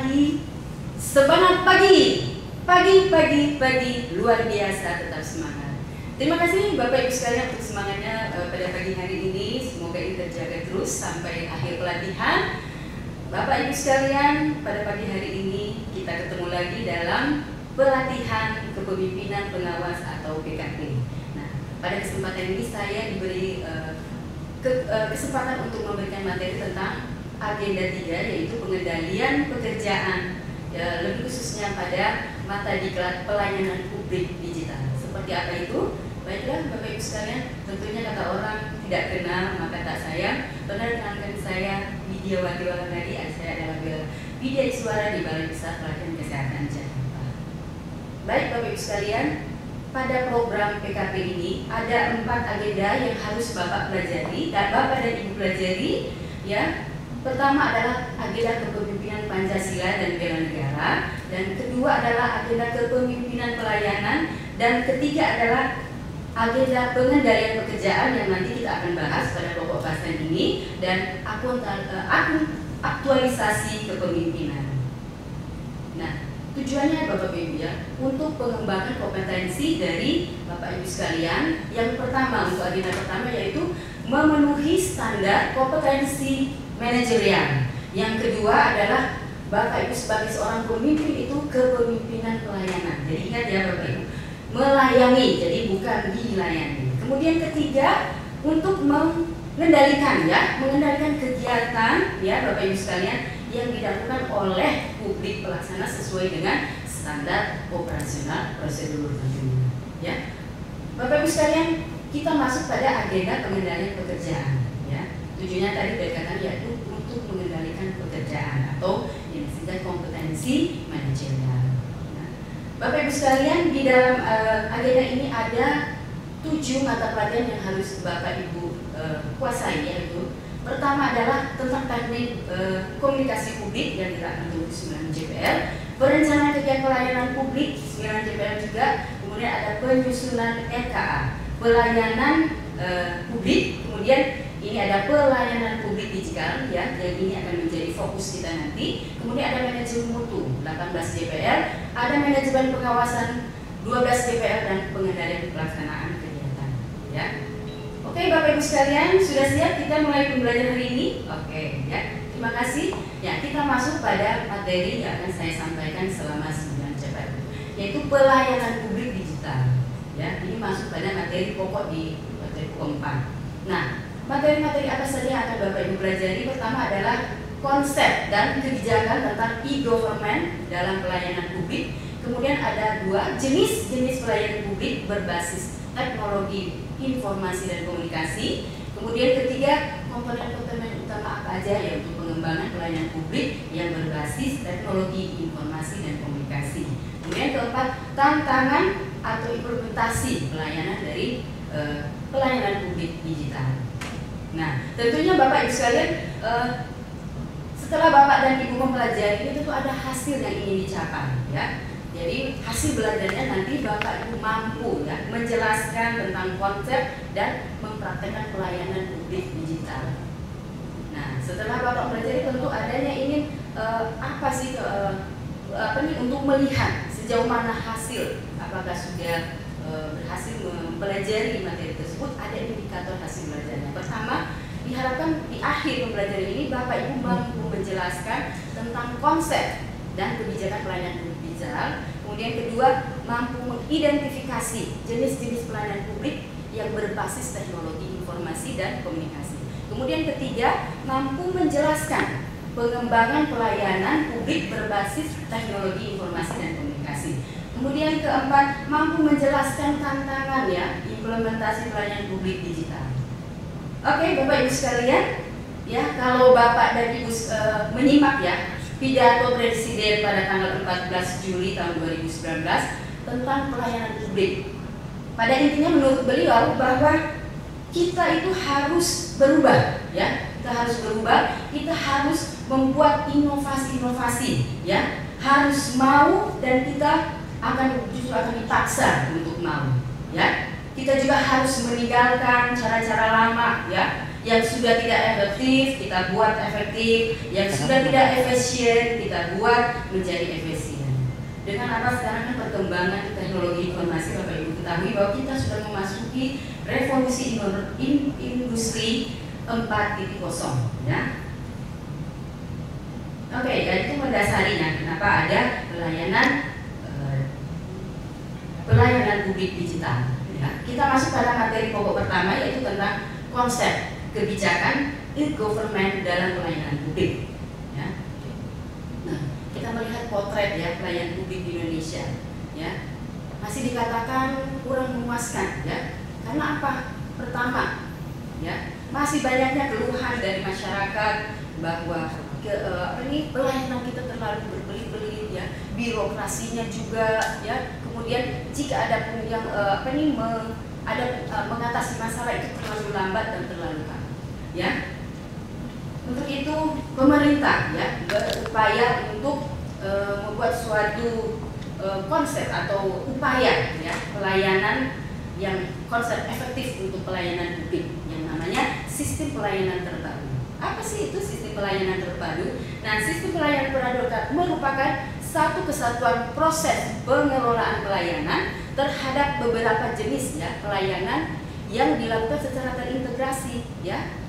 pagi, semangat pagi, pagi luar biasa, tetap semangat. Terima kasih Bapak Ibu sekalian untuk semangatnya pada pagi hari ini. Semoga ini terjaga terus sampai akhir pelatihan. Bapak Ibu sekalian, pada pagi hari ini kita ketemu lagi dalam pelatihan kepemimpinan pengawas atau PKP. Nah, pada kesempatan ini saya diberi kesempatan untuk memberikan materi tentang agenda 3, yaitu pengendalian pekerjaan, lebih khususnya pada mata diklat pelayanan publik digital. Seperti apa itu? Baiklah Bapak Ibu sekalian, tentunya kata orang tidak kenal maka tak sayang. Perkenalkan saya Widiawati Walandari, saya adalah Widya Iswara di Balai Besar Pelatihan Kesehatan Jakarta. Baik Bapak Ibu sekalian, pada program PKP ini ada 4 agenda yang harus Bapak pelajari dan Bapak dan Ibu pelajari, ya. Pertama adalah agenda kepemimpinan Pancasila dan bela negara, dan kedua adalah agenda kepemimpinan pelayanan, dan ketiga adalah agenda pengendalian pekerjaan yang nanti kita akan bahas pada pokok bahasan ini, dan aktualisasi kepemimpinan. Nah, tujuannya Bapak Ibu ya, untuk pengembangan kompetensi dari Bapak Ibu sekalian. Yang pertama, untuk agenda pertama yaitu memenuhi standar kompetensi manajerial. Yang kedua adalah Bapak Ibu sebagai seorang pemimpin itu kepemimpinan pelayanan. Jadi ingat ya Bapak Ibu, melayani, jadi bukan dilayani. Kemudian ketiga, untuk mengendalikan kegiatan ya Bapak Ibu sekalian yang dilakukan oleh publik pelaksana sesuai dengan standar operasional prosedur tentunya. Ya, Bapak Ibu sekalian, kita masuk pada agenda pengendalian pekerjaan. Ya, tujuannya tadi berkaitan yaitu untuk mengendalikan pekerjaan atau yang disebut kompetensi manajerial. Nah, Bapak Ibu sekalian, di dalam agenda ini ada 7 mata pelajaran yang harus Bapak Ibu kuasai, yaitu pertama adalah tentang teknik komunikasi publik yang diterapkan untuk 9 JPL, perencanaan kegiatan pelayanan publik 9 JPL juga, kemudian ada penyusunan RKA, pelayanan publik, kemudian ini ada pelayanan publik digital ya, yang ini akan menjadi fokus kita nanti. Kemudian ada manajemen mutu 18 JPL, ada manajemen pengawasan 12 JPL, dan pengendalian pelaksanaan kegiatan ya. Oke Bapak Ibu sekalian, sudah siap kita mulai pembelajaran hari ini? Oke ya, terima kasih. Ya, kita masuk pada materi yang akan saya sampaikan selama 9 JPL, yaitu pelayanan publik digital. Ya, ini masuk pada materi pokok di materi keempat. Nah, materi-materi apa saja yang akan Bapak Ibu pelajari? Pertama adalah konsep dan kebijakan tentang e-government dalam pelayanan publik. Kemudian ada 2 jenis-jenis pelayanan publik berbasis teknologi informasi dan komunikasi. Kemudian ketiga, komponen-komponen utama apa aja ya untuk pengembangan pelayanan publik yang berbasis teknologi informasi dan komunikasi. Kemudian keempat, tantangan atau implementasi pelayanan dari pelayanan publik digital. Nah, tentunya Bapak Ibu sekalian, setelah Bapak dan Ibu mempelajari ini tentu ada hasil yang ingin dicapai ya. Jadi hasil belajarnya nanti Bapak Ibu mampu ya menjelaskan tentang konsep dan mempraktekkan pelayanan publik digital. Nah, setelah Bapak mempelajari tentu adanya ingin untuk melihat sejauh mana hasil, apakah sudah berhasil mempelajari materi tersebut. Ada indikator hasil belajarnya. Pertama, diharapkan di akhir pembelajaran ini Bapak Ibu mampu menjelaskan tentang konsep dan kebijakan pelayanan publik digital. Kemudian kedua, mampu mengidentifikasi jenis-jenis pelayanan publik yang berbasis teknologi informasi dan komunikasi. Kemudian ketiga, mampu menjelaskan pengembangan pelayanan publik berbasis teknologi informasi dan komunikasi. Kemudian keempat, mampu menjelaskan tantangan ya implementasi pelayanan publik digital. Oke Bapak Ibu sekalian, ya kalau Bapak dan Ibu menyimak ya pidato Presiden pada tanggal 14 Juli tahun 2019 tentang pelayanan publik. Pada intinya menurut beliau bahwa kita itu harus berubah ya, kita harus berubah, kita harus membuat inovasi-inovasi ya, harus mau, dan kita justru akan dipaksa untuk mau ya. Kita juga harus meninggalkan cara-cara lama ya, Yang sudah tidak efektif kita buat efektif, yang sudah tidak efisien kita buat menjadi efisien. Dengan apa sekarang kan perkembangan teknologi informasi, Bapak Ibu ketahui bahwa kita sudah memasuki revolusi industri 4.0 ya. Oke, dan itu mendasarinya kenapa ada pelayanan publik digital ya. Kita masuk pada materi pokok pertama, yaitu tentang konsep kebijakan e-government dalam pelayanan publik ya. Nah, kita melihat potret ya pelayanan publik di Indonesia ya, masih dikatakan kurang memuaskan ya. Karena apa? Pertama ya, masih banyaknya keluhan dari masyarakat bahwa pelayanan kita terlalu berbelit-belit ya, birokrasinya juga ya. Kemudian jika ada pun yang mengatasi masalah itu terlalu lambat dan terlalu lama ya. Untuk itu pemerintah ya berupaya untuk membuat suatu konsep atau upaya ya pelayanan yang konsep efektif untuk pelayanan publik yang namanya sistem pelayanan terpadu. Apa sih itu sistem pelayanan terpadu? Nah, sistem pelayanan terpadu merupakan satu kesatuan proses pengelolaan pelayanan terhadap beberapa jenis ya pelayanan yang dilakukan secara terintegrasi ya.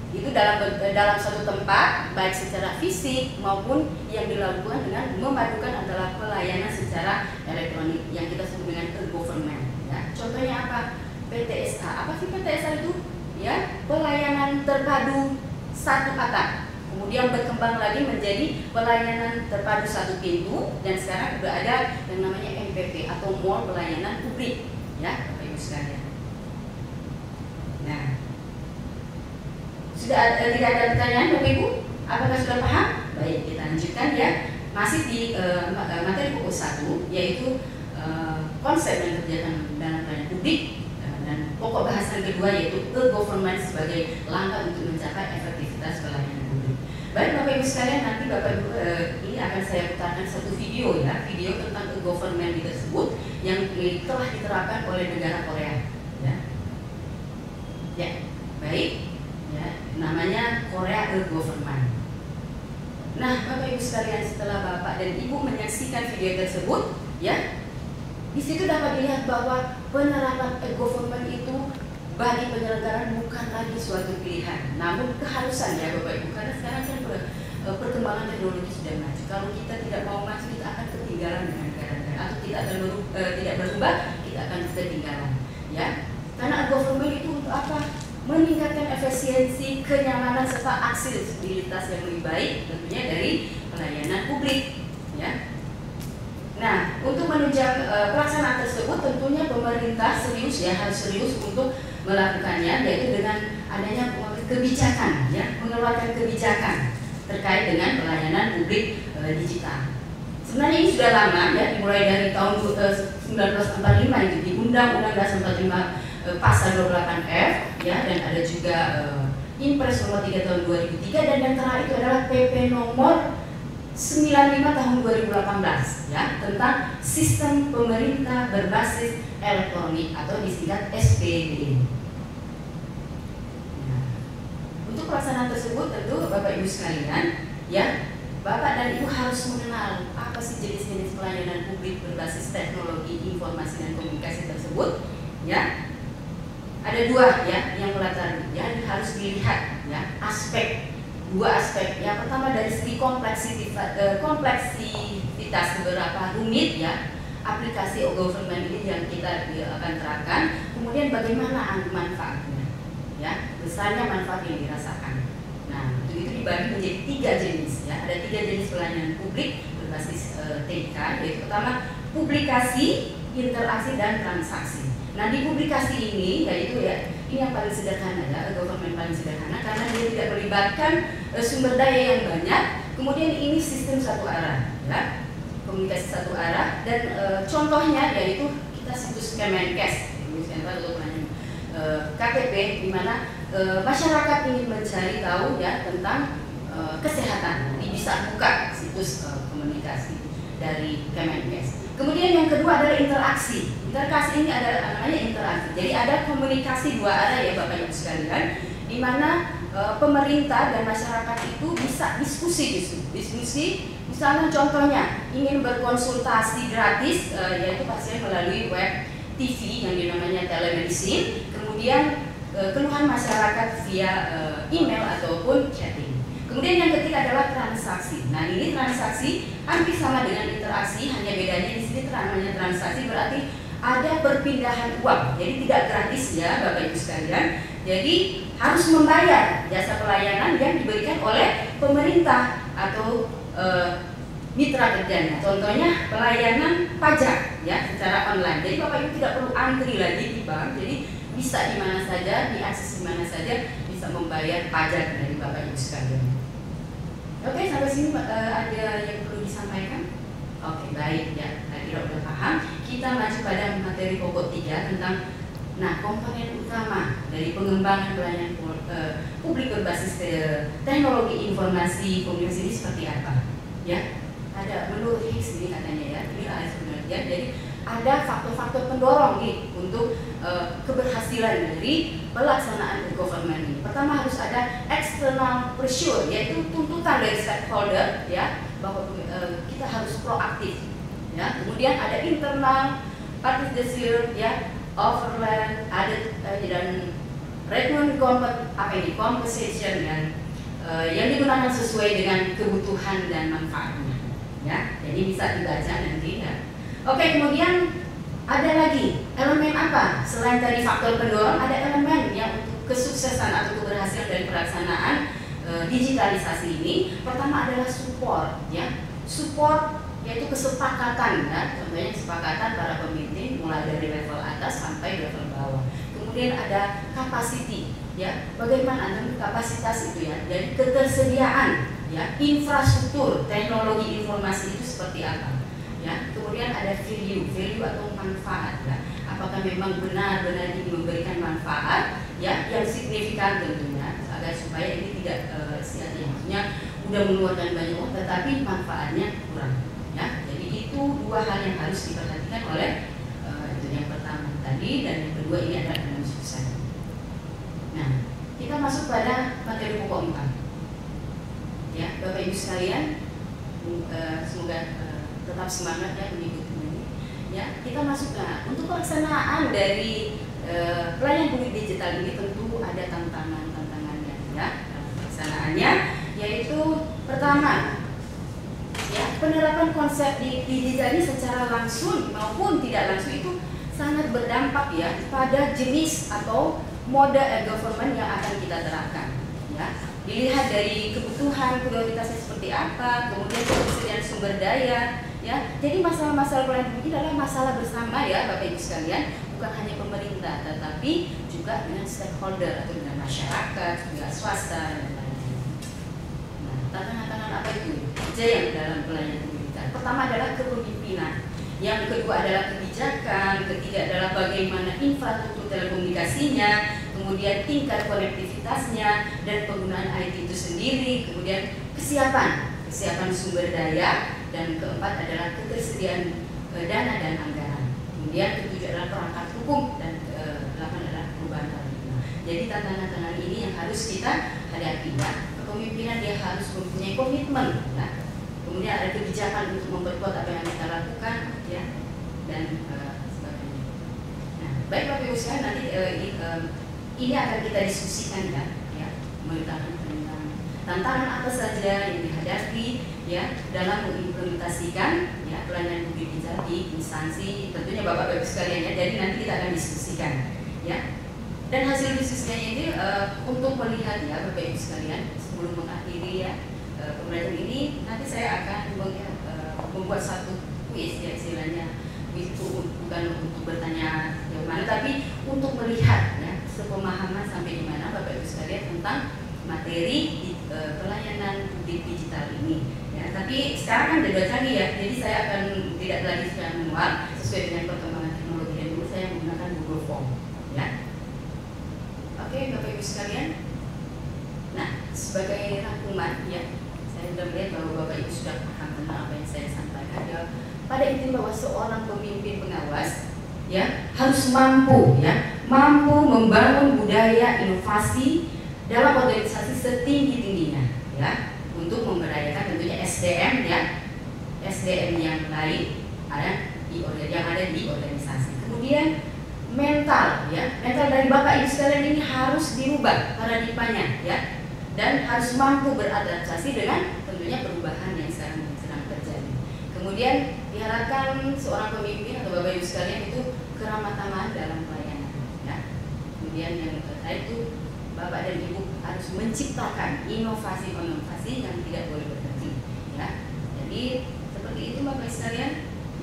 Itu dalam satu tempat, baik secara fisik maupun yang dilakukan dengan memadukan antara pelayanan secara elektronik yang kita sebut dengan e-government ya. Contohnya apa? PTSA. Apa sih PTSA itu? Ya, pelayanan terpadu satu atap. Kemudian berkembang lagi menjadi pelayanan terpadu satu pintu, dan sekarang sudah ada yang namanya MPP atau Mall Pelayanan Publik ya, Bapak Ibu sekalian. Nah, sudah tidak ada pertanyaan Bapak Ibu? Apakah sudah paham? Baik, kita lanjutkan ya. Masih di materi pokok 1, yaitu konsep dan kebijakan dalam pelayanan publik, dan pokok bahasan kedua yaitu e-government sebagai langkah untuk mencapai efektivitas pelayanan publik. Baik Bapak Ibu sekalian, nanti Bapak Ibu ini akan saya putarkan satu video ya, video tentang e-government tersebut yang telah diterapkan oleh negara Korea ya. Ya, baik. Ya, namanya Korea e-government. Nah, Bapak Ibu sekalian, setelah Bapak dan Ibu menyaksikan video tersebut, ya, di situ dapat dilihat bahwa penerapan e-government itu bagi penyelenggaraan bukan lagi suatu pilihan, namun keharusan ya Bapak Ibu. Karena sekarang kan perkembangan teknologi sudah maju. Kalau kita tidak mau maju, kita akan ketinggalan dengan negara-negara, atau tidak berubah, kita akan ketinggalan. Ya, karena e-government itu untuk apa? Meningkatkan efisiensi, kenyamanan serta aksesibilitas yang lebih baik tentunya dari pelayanan publik ya. Nah, untuk menunjang pelaksanaan tersebut tentunya pemerintah serius ya, harus serius untuk melakukannya, yaitu dengan adanya kebijakan ya, mengeluarkan kebijakan terkait dengan pelayanan publik digital. Sebenarnya ini sudah lama ya, dimulai dari tahun 1945 itu di Undang-Undang Dasar 45 Pasal 28F ya, dan ada juga Impres nomor 3 tahun 2003, dan yang terakhir itu adalah PP nomor 95 tahun 2018 ya, tentang sistem pemerintah berbasis elektronik atau disingkat SPD. Nah, untuk pelaksanaan tersebut tentu Bapak Ibu sekalian ya, Bapak dan Ibu harus mengenal apa sih jenis-jenis pelayanan publik berbasis teknologi informasi dan komunikasi tersebut ya. Ada dua ya yang melatar ya, harus dilihat ya, dua aspek. Yang pertama dari segi kompleksitas seberapa rumit ya aplikasi e-government ini yang kita akan terapkan. Kemudian bagaimana manfaatnya ya, besarnya manfaat yang dirasakan. Nah, itu dibagi menjadi 3 jenis ya. Ada 3 jenis pelayanan publik berbasis TK, yaitu pertama publikasi, interaksi, dan transaksi. Nah, di publikasi ini yaitu ya, ini yang paling sederhana ya, government paling sederhana karena dia tidak melibatkan sumber daya yang banyak. Kemudian ini sistem satu arah ya, komunikasi satu arah, dan contohnya yaitu kita situs Kemenkes atau KTP, di mana masyarakat ingin mencari tahu ya tentang kesehatan. Ini bisa buka situs komunikasi dari Kemenkes. Kemudian yang kedua adalah interaksi. Interaksi ini adalah namanya interaksi. Jadi ada komunikasi dua arah ya Bapak Ibu sekalian. di mana pemerintah dan masyarakat itu bisa diskusi, misalnya contohnya ingin berkonsultasi gratis, yaitu pasien melalui web TV yang dinamanya telemedicine, kemudian keluhan masyarakat via email ataupun chatting. Kemudian yang ketiga adalah transaksi. Nah, ini transaksi hampir sama dengan interaksi, hanya bedanya di sini namanya transaksi berarti ada perpindahan uang. Jadi tidak gratis ya Bapak Ibu sekalian. Jadi harus membayar jasa pelayanan yang diberikan oleh pemerintah atau mitra kerjanya. Contohnya pelayanan pajak ya secara online. Jadi Bapak Ibu tidak perlu antri lagi di bank. Jadi bisa di mana saja, diakses di mana saja, bisa membayar pajak dari Bapak Ibu sekalian. Oke, sampai sini ada yang perlu disampaikan? Oke, baik ya. Kira udah paham. Kita maju pada materi pokok 3 tentang komponen utama dari pengembangan pelayanan publik berbasis teknologi informasi komunikasi ini seperti apa? Ya, ada menurut Higgs ini katanya ya. Ini ada sebenarnya. Jadi ada faktor-faktor pendorong nih untuk keberhasilan dari pelaksanaan e-government ini. Pertama harus ada external pressure, yaitu tuntutan dari stakeholder ya bahwa kita harus proaktif. Ya, kemudian ada internal participation ya, overland, ada dan return compensation yang digunakan sesuai dengan kebutuhan dan manfaatnya. Ya, jadi bisa dibaca nanti ya. Oke, kemudian ada lagi elemen apa? Selain tadi faktor pendorong, ada elemen yang untuk kesuksesan atau keberhasilan dari pelaksanaan digitalisasi ini. Pertama adalah support ya. Support yaitu kesepakatan ya. Contohnya kesepakatan para pemimpin mulai dari level atas sampai level bawah. Kemudian ada capacity ya. Bagaimana kapasitas itu ya? Jadi ketersediaan ya, infrastruktur teknologi informasi itu seperti apa? Ya, kemudian ada value atau manfaat ya. Apakah memang benar-benar ini memberikan manfaat ya yang signifikan tentunya agar supaya ini tidak sia-sia. Maksudnya udah mengeluarkan banyak uang tetapi manfaatnya kurang ya. Jadi itu dua hal yang harus diperhatikan oleh itu yang pertama tadi, dan yang kedua ini adalah dalam sukses. Nah, kita masuk pada materi pokok 4. Ya, Bapak Ibu sekalian, semoga tetap semangat ya mengikuti ini. Ya, kita masuk untuk pelaksanaan dari pelayanan publik digital ini tentu ada tantangannya ya. Pelaksanaannya yaitu pertama ya, penerapan konsep di digital ini secara langsung maupun tidak langsung itu sangat berdampak ya pada jenis atau mode government yang akan kita terapkan ya. Dilihat dari kebutuhan prioritasnya seperti apa, kemudian ketersediaan sumber daya ya. Jadi masalah-masalah pelayanan publik adalah masalah bersama ya Bapak Ibu sekalian, bukan hanya pemerintah tetapi juga dengan stakeholder atau dengan masyarakat, juga swasta dan lain-lain. Nah, tantangan-tantangan apa itu? Yang dalam pelayanan publik. Pertama adalah kepemimpinan, yang kedua adalah kebijakan, ketiga adalah bagaimana infrastruktur telekomunikasinya, kemudian tingkat konektivitasnya dan penggunaan IT itu sendiri, kemudian kesiapan sumber daya, dan keempat adalah ketersediaan dana dan anggaran. Kemudian ketujuh adalah perangkat hukum, dan kedelapan adalah perubahan paradigma. Jadi tantangan-tantangan ini yang harus kita hadapi ya. Kepemimpinan dia harus mempunyai komitmen ya. Kemudian ada kebijakan untuk memperkuat apa yang kita lakukan ya, dan sebagainya. Nah, baik Bapak Ibu sekalian, nanti ini akan kita diskusikan ya, mengenai tentang tantangan apa saja yang dihadapi ya dalam mengimplementasikan ya pelayanan publik digital di instansi tentunya Bapak Ibu sekalian ya. Jadi nanti kita akan diskusikan ya. Dan hasil diskusinya ini untuk melihat ya Bapak Ibu sekalian, sebelum mengakhiri ya pembelajaran ini, nanti saya akan membuat satu kuis ya, istilahnya itu bukan untuk bertanya jauh mana, tapi untuk melihat ya sepemahaman sampai di mana Bapak Ibu sekalian tentang materi pelayanan publik digital ini ya. Tapi sekarang kan sudah canggih ya, jadi saya akan tidak lagi secara manual sesuai dengan perkembangan teknologi, dan dulu saya menggunakan Google Form ya. Oke Bapak Ibu sekalian, nah sebagai rangkuman ya, saya sudah melihat bahwa Bapak Ibu sudah paham tentang apa yang saya sampaikan ya. Pada intinya bahwa seorang pemimpin pengawas ya harus mampu membangun budaya inovasi dalam organisasi setinggi-tingginya, ya, untuk memberdayakan tentunya SDM, ya, SDM yang lain yang ada di organisasi. Kemudian mental, ya, mental dari Bapak Ibu sekalian ini harus dirubah paradigmanya, ya, dan harus mampu beradaptasi dengan tentunya perubahan yang sekarang sedang terjadi. Kemudian diharapkan seorang pemimpin atau Bapak Ibu sekalian itu keramah tamahan dalam pelayanan, ya. Kemudian yang terakhir itu Bapak dan Ibu harus menciptakan inovasi-inovasi yang tidak boleh berhenti, ya. Jadi seperti itu Bapak sekalian,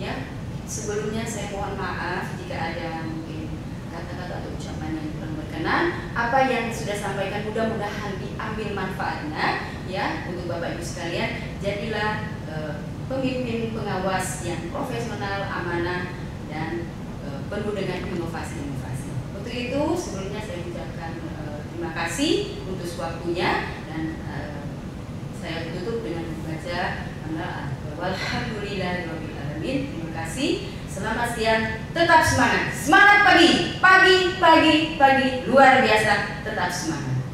ya. Sebelumnya saya mohon maaf jika ada mungkin kata-kata atau ucapan yang kurang berkenan. Apa yang sudah sampaikan mudah-mudahan diambil manfaatnya, ya, untuk Bapak Ibu sekalian. Jadilah pemimpin pengawas yang profesional, amanah, dan penuh dengan inovasi-inovasi. Untuk itu sebelumnya saya ucapkan terima kasih untuk waktunya, dan saya tutup dengan membaca walhamdulillahirabbil alamin. Terima kasih. Selamat siang. Tetap semangat. Semangat pagi. Pagi luar biasa. Tetap semangat.